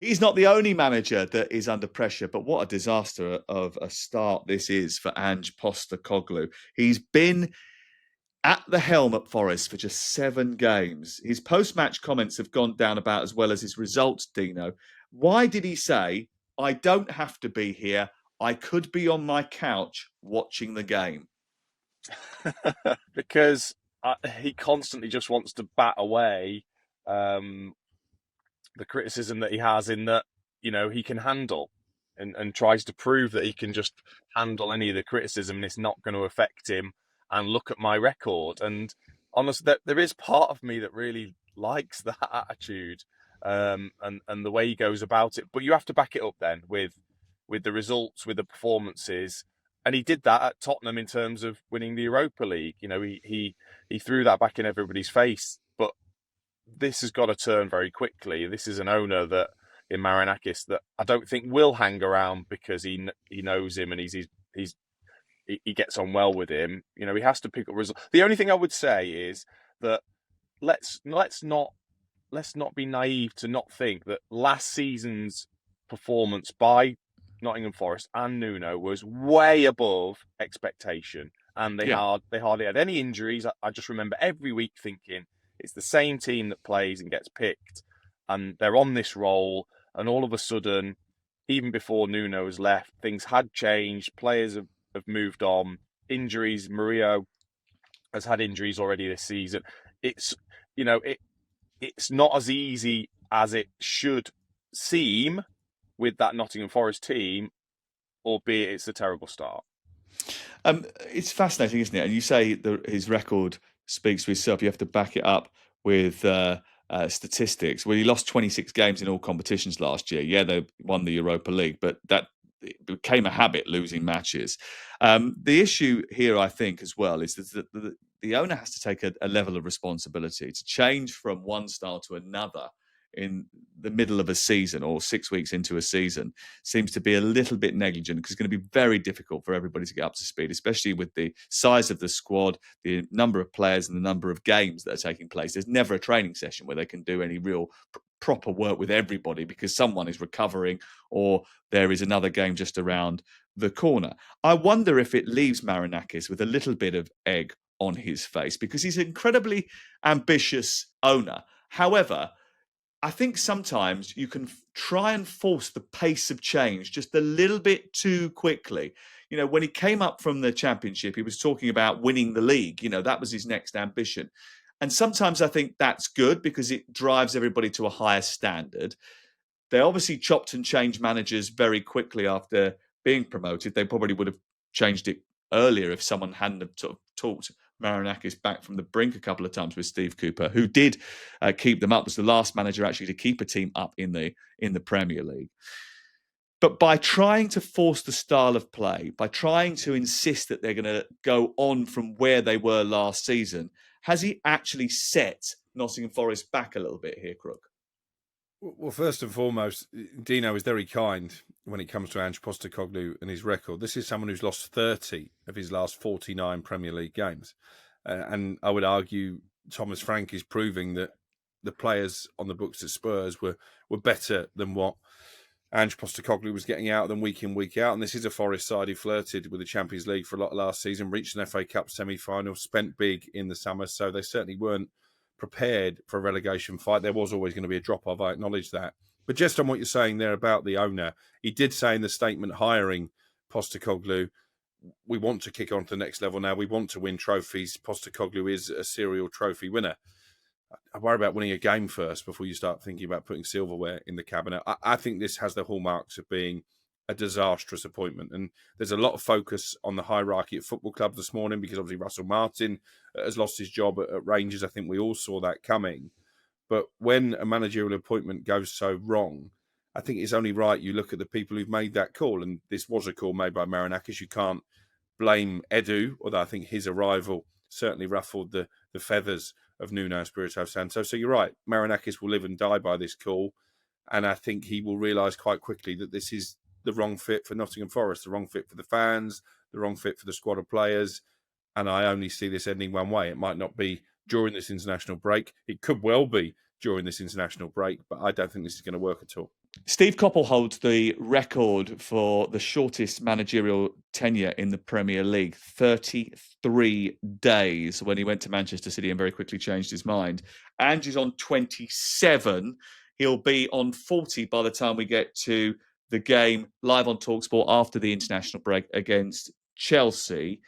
He's not the only manager that is under pressure, but what a disaster of a start this is for Ange Postecoglou. He's been at the helm at Forest for just 7 games. His post-match comments have gone down about as well as his results, Dino. Why did he say, "I don't have to be here. I could be on my couch watching the game"? Because he constantly just wants to bat away um, the criticism that he has in that, he can handle and tries to prove that he can just handle any of the criticism and it's not going to affect him. And look at my record. And honestly, there is part of me that really likes that attitude and the way he goes about it. But you have to back it up then with the results, with the performances. And he did that at Tottenham in terms of winning the Europa League. He threw that back in everybody's face. But this has got to turn very quickly. This is an owner that in Marinakis that I don't think will hang around because he knows him and he gets on well with him. He has to pick up results. The only thing I would say is that let's not be naive to not think that last season's performance by Nottingham Forest and Nuno was way above expectation, and they Yeah. hardly had any injuries. I just remember every week thinking it's the same team that plays and gets picked, and they're on this roll, and all of a sudden, even before Nuno has left, things had changed. Players have moved on. Injuries. Murillo has had injuries already this season. It's it's not as easy as it should seem with that Nottingham Forest team, albeit it's a terrible start. It's fascinating, isn't it? And you say that his record speaks for itself. You have to back it up with statistics. Well, he lost 26 games in all competitions last year. Yeah, they won the Europa League, but that it became a habit losing matches. The issue here, I think, as well, is that the owner has to take a level of responsibility to change from one style to another in the middle of a season or 6 weeks into a season seems to be a little bit negligent because it's going to be very difficult for everybody to get up to speed, especially with the size of the squad, the number of players, and the number of games that are taking place. There's never a training session where they can do any real proper work with everybody because someone is recovering or there is another game just around the corner. I wonder if it leaves Marinakis with a little bit of egg on his face because he's an incredibly ambitious owner. However, I think sometimes you can try and force the pace of change just a little bit too quickly. When he came up from the championship, he was talking about winning the league. That was his next ambition. And sometimes I think that's good because it drives everybody to a higher standard. They obviously chopped and changed managers very quickly after being promoted. They probably would have changed it earlier if someone hadn't have sort of talked Marinakis back from the brink a couple of times with Steve Cooper, who did keep them up, was the last manager actually to keep a team up in the Premier League. But by trying to force the style of play, by trying to insist that they're going to go on from where they were last season, has he actually set Nottingham Forest back a little bit here, Crook? Well, first and foremost, Dino is very kind when it comes to Ange Postecoglou and his record. This is someone who's lost 30 of his last 49 Premier League games. And I would argue Thomas Frank is proving that the players on the books at Spurs were better than what Ange Postecoglou was getting out of them week in, week out. And this is a Forest side who flirted with the Champions League for a lot of last season, reached an FA Cup semi-final, spent big in the summer. So they certainly weren't prepared for a relegation fight. There was always going to be a drop-off, I acknowledge that. But just on what you're saying there about the owner, he did say in the statement hiring Postecoglou, we want to kick on to the next level now. We want to win trophies. Postecoglou is a serial trophy winner. I worry about winning a game first before you start thinking about putting silverware in the cabinet. I think this has the hallmarks of being a disastrous appointment. And there's a lot of focus on the hierarchy at football clubs this morning because obviously Russell Martin has lost his job at Rangers. I think we all saw that coming. But when a managerial appointment goes so wrong, I think it's only right you look at the people who've made that call. And this was a call made by Marinakis. You can't blame Edu, although I think his arrival certainly ruffled the feathers of Nuno Espirito Santo. So you're right, Marinakis will live and die by this call. And I think he will realise quite quickly that this is the wrong fit for Nottingham Forest, the wrong fit for the fans, the wrong fit for the squad of players. And I only see this ending one way. It might not be during this international break. It could well be during this international break, but I don't think this is going to work at all. Steve Coppell holds the record for the shortest managerial tenure in the Premier League, 33 days, when he went to Manchester City and very quickly changed his mind. Ange is on 27. He'll be on 40 by the time we get to the game live on talkSPORT after the international break against Chelsea.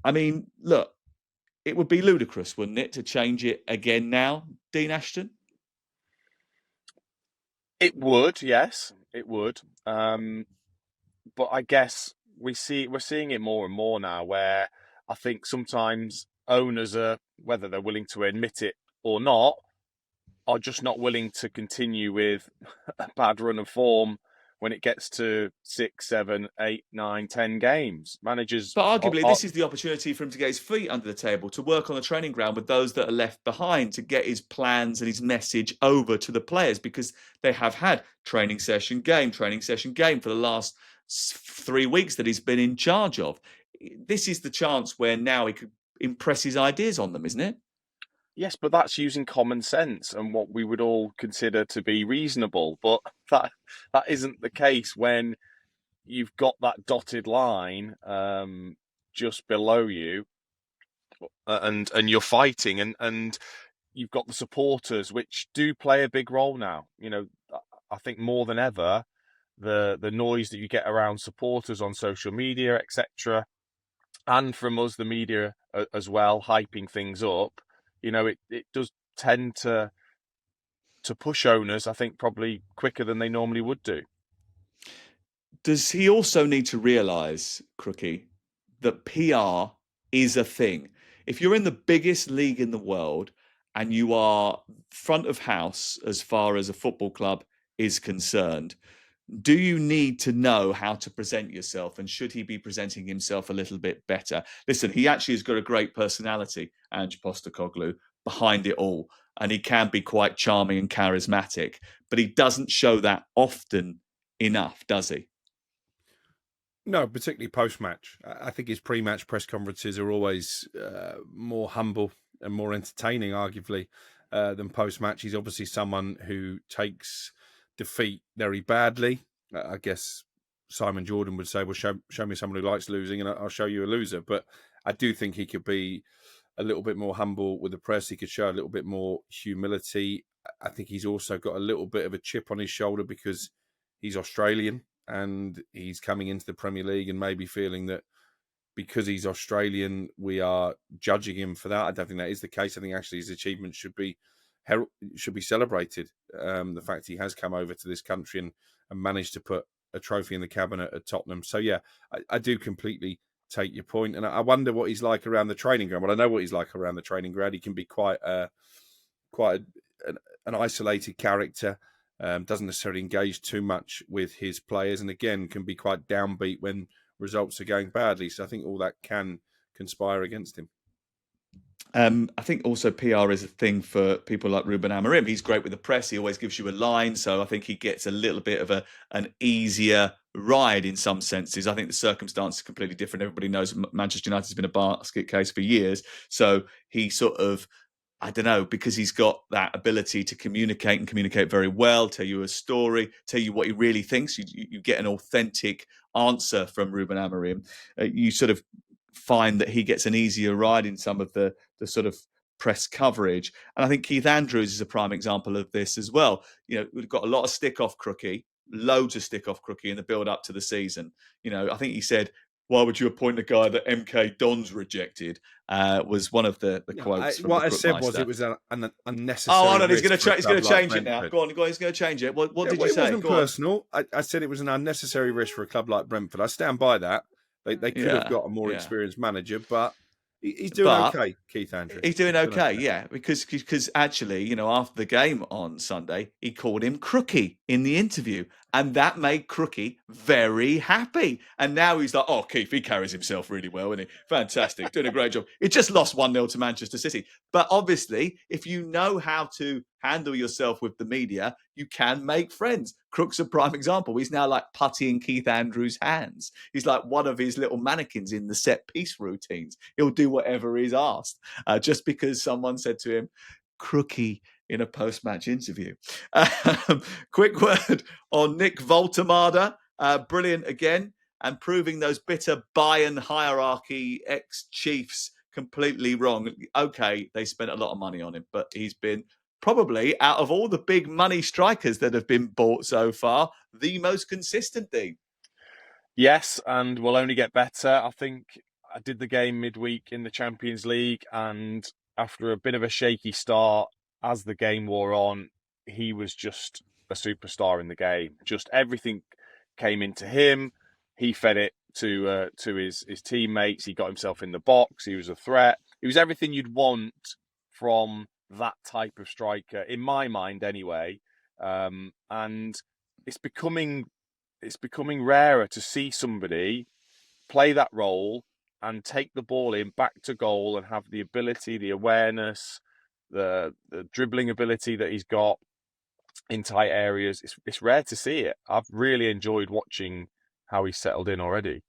I mean, look, it would be ludicrous, wouldn't it, to change it again now, Dean Ashton? It would, yes, it would. But I guess we're seeing it more and more now, where I think sometimes owners are, whether they're willing to admit it or not, are just not willing to continue with a bad run of form when it gets to 6, 7, 8, 9, 10 games. Managers But arguably, this is the opportunity for him to get his feet under the table, to work on the training ground with those that are left behind, to get his plans and his message over to the players, because they have had training session game for the last 3 weeks that he's been in charge of. This is the chance where now he could impress his ideas on them, isn't it? Yes, but that's using common sense and what we would all consider to be reasonable. But that isn't the case when you've got that dotted line just below you, and you're fighting, and you've got the supporters, which do play a big role now. You know, I think more than ever, the noise that you get around supporters on social media, etc., and from us, the media as well, hyping things up. You know, it does tend to push owners, I think, probably quicker than they normally would do. Does he also need to realise, Crookie, that PR is a thing? If you're in the biggest league in the world and you are front of house as far as a football club is concerned, do you need to know how to present yourself, and should he be presenting himself a little bit better? Listen, he actually has got a great personality, Ange Postecoglou, behind it all, and he can be quite charming and charismatic, but he doesn't show that often enough, does he? No, particularly post-match. I think his pre-match press conferences are always more humble and more entertaining, arguably, than post-match. He's obviously someone who takes defeat very badly. I guess Simon Jordan would say, well, show me someone who likes losing and I'll show you a loser. But I do think he could be a little bit more humble with the press. He could show a little bit more humility. I think he's also got a little bit of a chip on his shoulder because he's Australian and he's coming into the Premier League and maybe feeling that because he's Australian, we are judging him for that. I don't think that is the case. I think actually his achievement should be celebrated. The fact he has come over to this country and managed to put a trophy in the cabinet at Tottenham. So yeah, I do completely take your point. And I wonder what he's like around the training ground. Well, I know what he's like around the training ground. He can be quite an isolated character. Doesn't necessarily engage too much with his players, and again can be quite downbeat when results are going badly. So I think all that can conspire against him. I think also PR is a thing for people like Ruben Amorim. He's great with the press. He always gives you a line. So I think he gets a little bit of an easier ride in some senses. I think the circumstance is completely different. Everybody knows Manchester United has been a basket case for years. So he sort of, I don't know, because he's got that ability to communicate and communicate very well, tell you a story, tell you what he really thinks. You get an authentic answer from Ruben Amorim. You sort of find that he gets an easier ride in some of the sort of press coverage. And I think Keith Andrews is a prime example of this as well. You know, we've got a lot of stick off Crookie, loads of stick off Crookie in the build up to the season. You know, I think he said, why would you appoint a guy that MK Dons rejected? Was one of the quotes from what the I said was Crookmeister. It was an unnecessary. Oh, no, he's going to to change it now. Go on, he's going to change it. What did you say? It wasn't personal. I said it was an unnecessary risk for a club like Brentford. I stand by that. They could have got a more experienced manager, but he's doing okay, Keith Andrews. He's doing okay, yeah, because actually, you know, after the game on Sunday, he called him Crookie in the interview, and that made Crookie very happy. And now he's like, oh, Keith, he carries himself really well, isn't he? Fantastic, doing a great job. It just lost 1-0 to Manchester City. But obviously, if you know how to handle yourself with the media, you can make friends. Crook's a prime example. He's now like putty in Keith Andrews' hands. He's like one of his little mannequins in the set piece routines. He'll do whatever he's asked. Just because someone said to him, Crookie, in a post-match interview. Quick word on Nick Voltemada. Brilliant again, and proving those bitter Bayern hierarchy ex-Chiefs completely wrong. Okay, they spent a lot of money on him, but he's been probably, out of all the big money strikers that have been bought so far, the most consistent, Dean. Yes, and will only get better. I think I did the game midweek in the Champions League, and after a bit of a shaky start, as the game wore on, he was just a superstar in the game. Just everything came into him. He fed it to his teammates. He got himself in the box. He was a threat. He was everything you'd want from that type of striker, in my mind, anyway. And it's becoming rarer to see somebody play that role and take the ball in back to goal and have the ability, the awareness, the dribbling ability that he's got in tight areas. It's rare to see it. I've really enjoyed watching how he's settled in already.